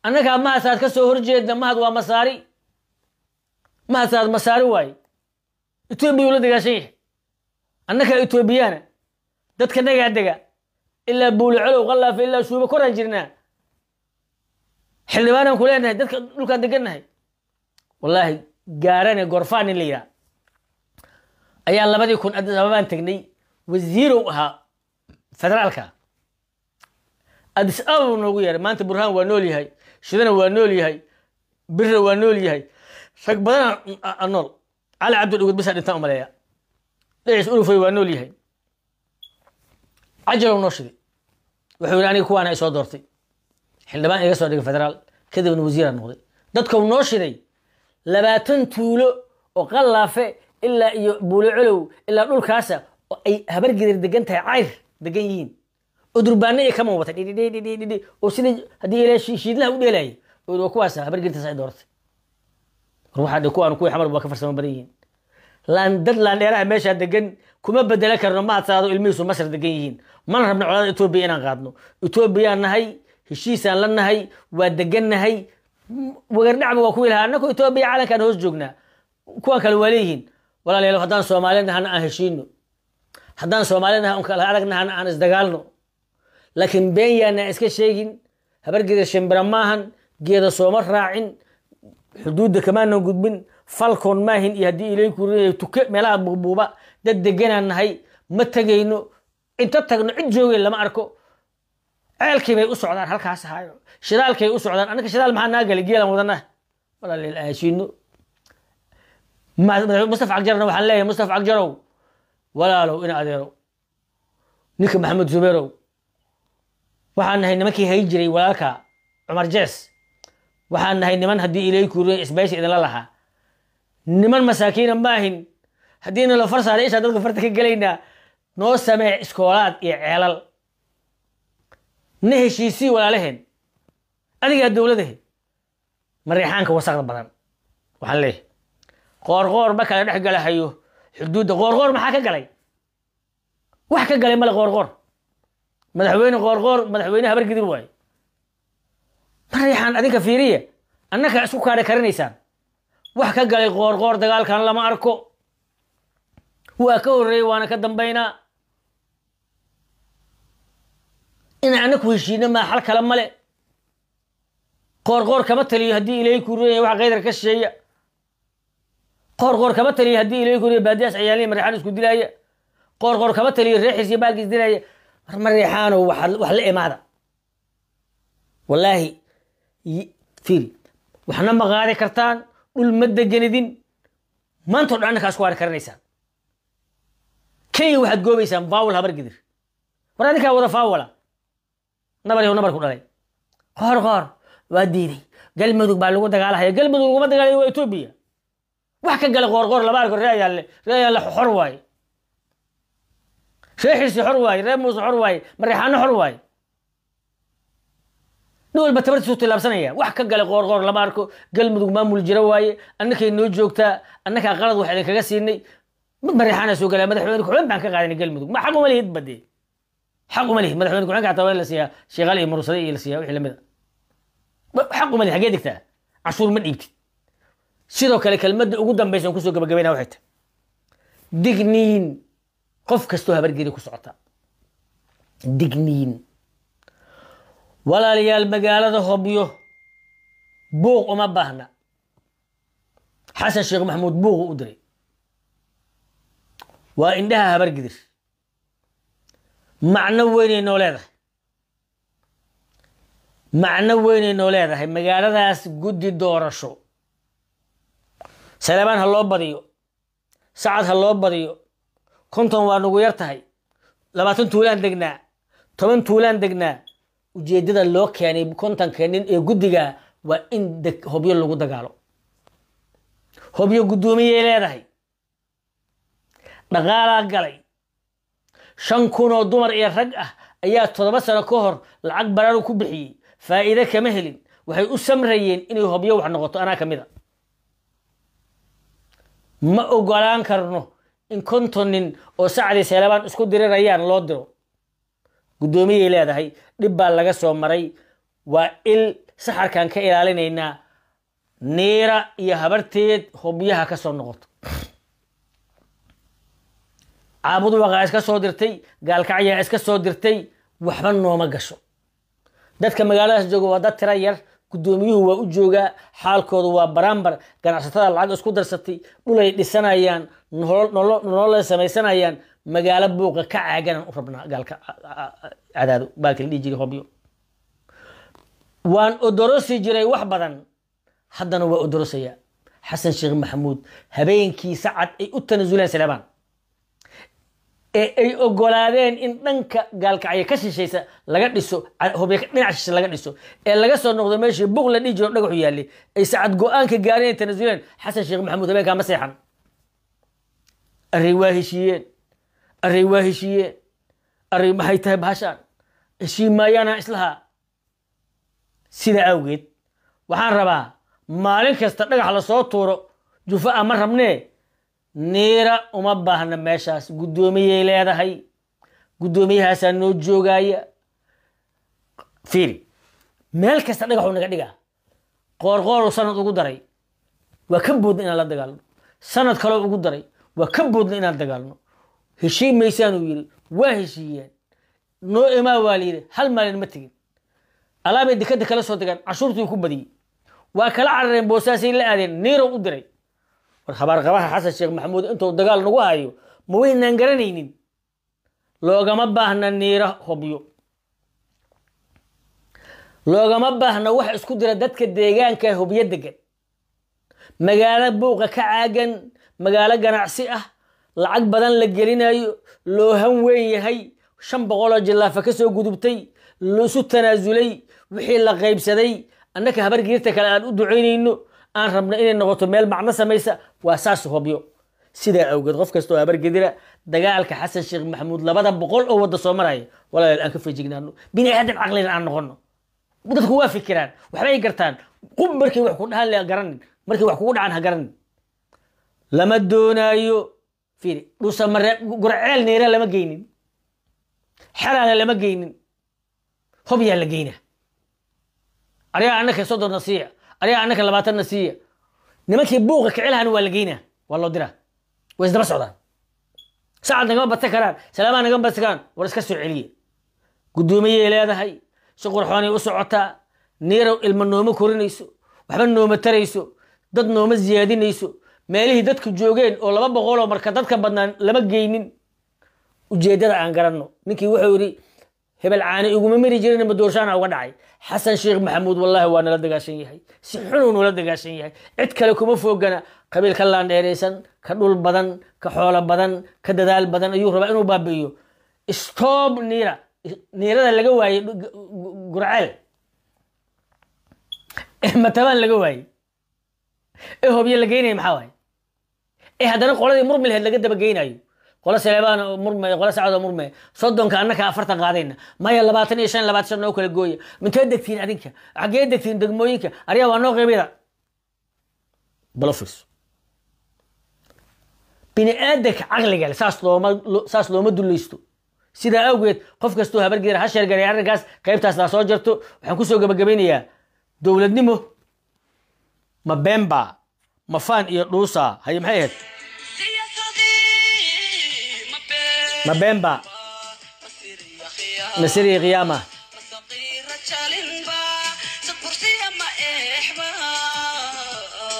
Speaker 1: annaka ma saad ka soo horjeedna mahad waa masaari ma saad masaari waay Etoobiya wala dagaashay annaka Etoobiyana dadka naga daga illa buul culuw qallaf illa shuuba koran jirnaa xildhibaanan ku leenahay dadka dhulka deganahay wallahi gaarane gorfaan in la yiraahdo ayaa 2000 Addis Ababaan tagnay wasiir uu ahaa federaalka Addis Ababa noogu yeeray maanta Burhaan waa nool yahay shidana waa nool yahay birra waa nool yahay rag badan nool على عبد الوجود بس هذا تأمل يا ليش يقولوا في ونول هاي عجلوا نشري وحول أنا كوانا يصدرتي حين ما يصدر الفدرال كذا من وزير النقد دتكم نشري لباتن تولو وقلا في إلا بولو علو إلا نقول كاسة أي هبرجر دجنتها عير دجين ودربانية كم وقت دي وسيد هدي ليش يشيد له ودي لي وكواسة هبرجر تسعد دورتي روح هذا كوان كوي حمر بكفر سما بريين لان دد لان ديرها ميشا دقن كما بدل كرنا ما تصادو الميسو مصر دقيين ما نربنا على إثيوبيا إنا قادنو إثيوبيا نهي هشيسان لنهي ودقن نهي وقرنع وكوي لها أنكو إثيوبيا على كان هوس جوجنا كوان كالوليين ولا ليلو حدان سومالين هنا هشينو حدان سومالين هنا أنك الهارقنا هنا أنس دقالنو لكن بين يانا اسك شيء هبرجد شمبر ماهن جيدا صومر راعين حدود كمان نوجد من فالكون ماهن يهدي إليكم تك ملا بوبا دد جنا النهاي متجينه أنت تجنو عجوا لما أركو عيالكي بي أسعدان هالكاس هاي شدالكي أسعدان أنا كشدال مع ناقل جيلا مودنا ولا للآشينو ما مصطفى عجرنا وحليه مصطفى عجروا ولا لو إنا أديروا نيك محمد زبيرو waxaan nahay nimankii hay jiray walaalka Umar Jees waxaan nahay niman hadii ilayku isbaashi idin la lahaa niman masaakiin maahin hadiina la farsaaray isha dadka farta ka galayna noo samee iskoolaad iyo ceelal naheshiisi walaalaheen adiga dawladaha mariixaanka wasaqda badan waxaan leeyahay qoor ma kala dhex galahayo xuduudda qoor maxaa ka galay wax ka galay mal qoor madaxweyne qoor madaxweyne habar gidib way mariixaan adinka fiiriye annaka isku kaare karinaysaan wax ka galay qoor dagaalkan lama arko waa ka horeeyay waana ka dambeynaa in anaku heshiina ma xal kala male qoor kama taliyo hadii ilayku reeyay wax qeydar ka sheeya qoor kama taliyo hadii ilayku reeyay baadiyaas ciyaaliin mariixaan isku dilaaya qoor kama taliyo reexis iyo baalkiis dilaaya mariixaan wax la imaada wallahi fiil waxna ma qaadi kartaan dhul ma deganidin maanta dhan ka isku karinaysaan kay waxaad goobaysaan faawul habar gidir war adinka wada faawala nabar ku dhalay qoor waa diiday galmudug baa lagu dagaalahay galmudug lagu dagaalayo waa Itoobiya wax ka galay qoor laba arko reeyal xor waay شيخ حر واي رموز حر واي مريحان حر واي دول بتبرت صوت لابسنيا wax ka galay qoor laba arko galmudug maamul jira waaye annaka inoo joogta annaka qalad wax idin kaga siinay mid mariixaan soo galay madaxweyne ku baan ka qaadanay galmudug ma xaq uma lihid badee xaq uma lihid madaxweyne ku xaq taaway la siiya shaqal iyo mursada iyo la siiya wixii lamida xaq uma lihid xagee digtaa cashuur ma dhiibtid sidoo kale kelmadda ugu dambaysan ku soo gabagabeynaa waxay tahay digniin qof kasto habargeeda ku socota digniin walaalayaal magaalada Hobyo buuq uma baahna xasan sheekh maxamuud buuq u diray waa indhaha habargedir macno weyn noo leedahay magaaladaas guddi doorasho Salebaan ha loo badiyo Sacad ha loo badiyo konton waa nagu yar tahay 20 tuulaan degnaa 10 tuulaan degnaa ujeedada loo keenay konton keenin ee gudiga waa in Hobyo lagu dagaalo Hobyo gudoomiye leedahay dhaqaala galay 5,000 oo dumar iyo rag ah ayaa 7 sano ka hor lacag baraar ku bixiyay faa'iido kama helin waxay u samrayeen inay Hobyo wax noqoto ana kamida ma ogolaan karno in kontonin oo Sacdi Salebaan isku dirirayaan loo diro gudoomiye leedahay dib baa laga soo maray waa il saxarkan ka ilaalinayna neera iyo habarteed Hobyaha ka soo noqoto aabudu waqa iska soo dirtay gaalkacya iska soo dirtay waxba nooma gasho dadka magaaladaas jooga waa dad tira yar gudoomiyuhu waa u jooga xaalkoodu waa barambar ganacsatada lacag isku darsatay dhulay dhisanayaan nolol samaysanayaan magaalo buuqa ka caagan u rabnaa gaalka cadaado baalkii dhijiri Hobyo waan odorosi jiray wax badan haddana waa odorosaya xasan sheekh maxamuud habeenkii Sacad ay u tanaasuleen Salebaan ay ogolaadeen in dhanka gaalkacyo ka shishaysa laga dhiso Hobyo dhinac shisha laga dhiso ee laga soo noqdo meeshii buuq la dhijiro dhagax yaali ay Sacad go'aan ka gaareen tanaasuleen xasan sheekh maxamuud habeenka ma seexan الرواهشية ما هي تهب هشان الشيء ما يانا إسلها سيدا أوجد وحان ربا مالك يستطلق على صوت طورو جفاء مرة مني نيرا ومباهنا ماشاس قدومي ليدا هاي قدومي هاسا نوجو غاية فيري مالك يستطلق حونا قدقا قور وسند وقدري وكبود إنا لا دقالنا سند كلو وقدري وكبود إنا دقالنا هشي ميسان ويري وهشيين noo imaa waa la yidhi hal maalin ma tegin alaabay dekada kala soo degaan cashuurtii ku badiyey waa kala carareen boosaasay la aadeen niirow u diray war habaarqabaha xasan sheekh maxamuud intuu dagaal nagu hayo ma weynaan garanaynin loogama baahna niira hobyo loogama baahna wax isku dira dadka deegaanka hobyo degan magaalo buuqa ka caagan magaalo ganacsi ah lacag badan la gelinayo loo han weyn yahay 500 jilaafa ka soo gudubtay loo su tanaasulay wixii la qaybsaday annaka habargeerta kale aan u duceynayno aan rabna inay noqoto meel macna samaysa waa saas hobyo sida awgeed qof kasto habargeedira dagaalka xasan sheekh maxamuud 200 oo wada soo maray walaal aan ka feejignaano bini aadam aqliin aan noqono dadku waa fikiraan waxbay gartaan qub markii wax ku dhahan la garan markii wax kugu dhacaan ha garan lama doonayo fiiri dhuusa mare gurceel neera lama geynin xaraana lama geynin hobya la geyna ariga annaka soo doona siiya ariga annaka 20 nasiya nimankii buuqa kicilhan waa la geyna waa loo dira way isdaba socdaan saacad naga bata karaan salaama naga bata karaan war iska soo celiye gudoomiye leedahay si qurxoon ay u socotaa niiro ilma nooma korinayso waxba nooma tarayso dad nooma ziyaadinayso meelihii dadku joogeen oo 200 oo marka dadka badnaan lama geynin ujeedada aan garanno ninkii wuxuu yiri hebel caani iguma miri jirin ma doorshaana uga dhacay xasan sheekh maxamuud wallahi waa nala dagaashan yahay si xun uu nala dagaashan yahay cid kale kuma foogana qabiil ka laan dheereysan ka dhul badan ka xoolo badan ka dadaal badan ayuu rabaa inuu baabi'iyo stop niirada laga waayay gurceel mataban laga waayay hobyo la geynay maxaa waay haddana qoladii murmilheed laga daba geynayo qola Saleebaan murmay qola Saacad murmay soddonka annaka 40 qaadayna maya 25 noo kala gooya minta degtiin adinka xagee degtiin degmooyinka ariya waa noo qeybida balofis bini aadamka aqliga saas looma dulaysto sida awgeed qof kasto habargeer ha sheergaray arrinkaas qaybtaas la soo jarto waxaan ku soo gabagabeynayaa dawladnimo ma bemba ma faan iyo dhuusa hay maxay ahayd ما بيمبا مسيري قيامة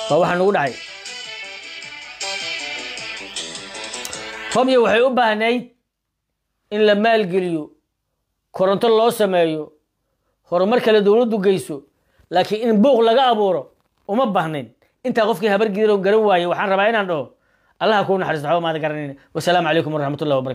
Speaker 1: فواحد نقول عاي هم يوحي أبها نايت إن لما القليو كورنت الله سمايو هرمارك لدولدو قيسو لكن إن بوغ لغا أبورو وما بهنين انت غفكي هبر قدروا قرواي وحان ربعين عنده الله أكون حرص دعوة ما ذكرنين والسلام عليكم ورحمة الله وبركاته.